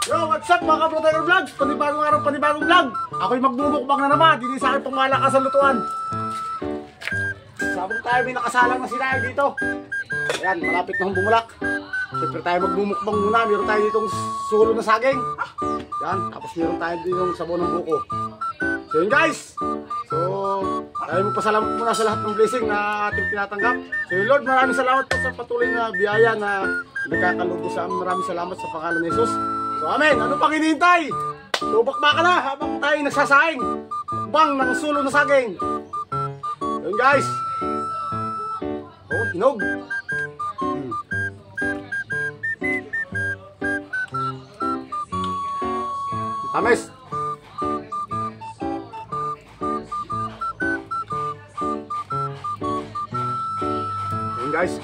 Yo, what's up mga ka-Brotaker Vlogs? Panibagong araw, panibagong vlog. Ako'y magbumukbang na naman. Hindi sa akin pang malakas ang lutuan. Sabong tayo, may nakasalang na sila dito. Ayan, malapit na bumulak. Siyempre tayo magbumukbang muna. Meron tayo ditong sulo na saging. Yan, tapos meron tayo ditong sabon ng buko. So yun guys. So, tayo magpasalamat muna sa lahat ng blessing na ating tinatanggap. So yun Lord, maraming salamat po sa patuloy na biyaya na nagkakalugod sa amin. Maraming salamat sa pangalan ni Jesus. So amen, ano pang hinihintay? Tubak ka na habang tayo nagsasaing. Bang ng sulo na saging. Yun guys. Oh, hinog. Tamis. Yun guys.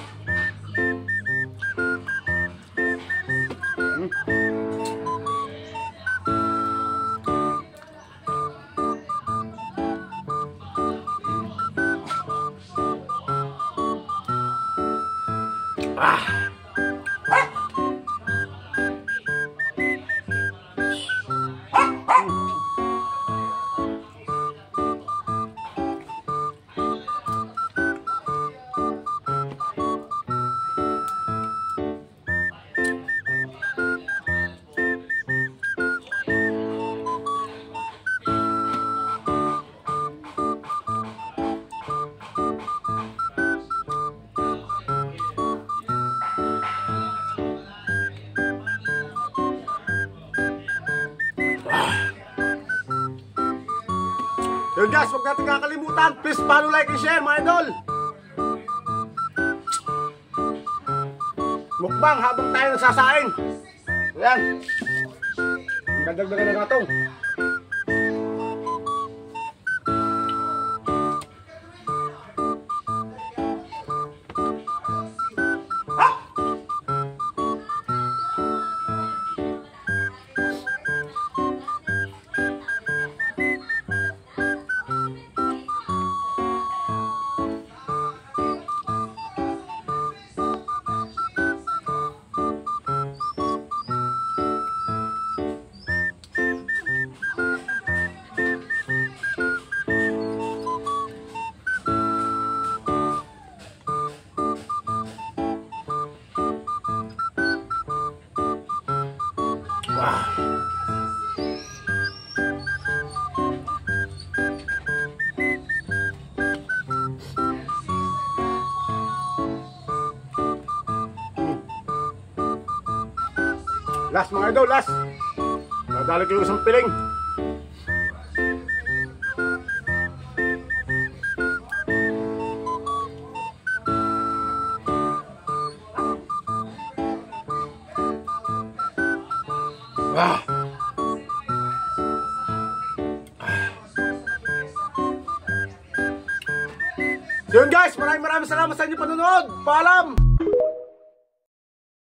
Yun guys, huwag natin kakalimutan. Please follow, like, and share mga idol. Mukbang habang tayo nagsasaing. Ayan. Dadagdagan na natong. Last mga idol, last. Nadali ko yung isang piling. So yun guys, maraming salamat sa inyo panonood. Paalam!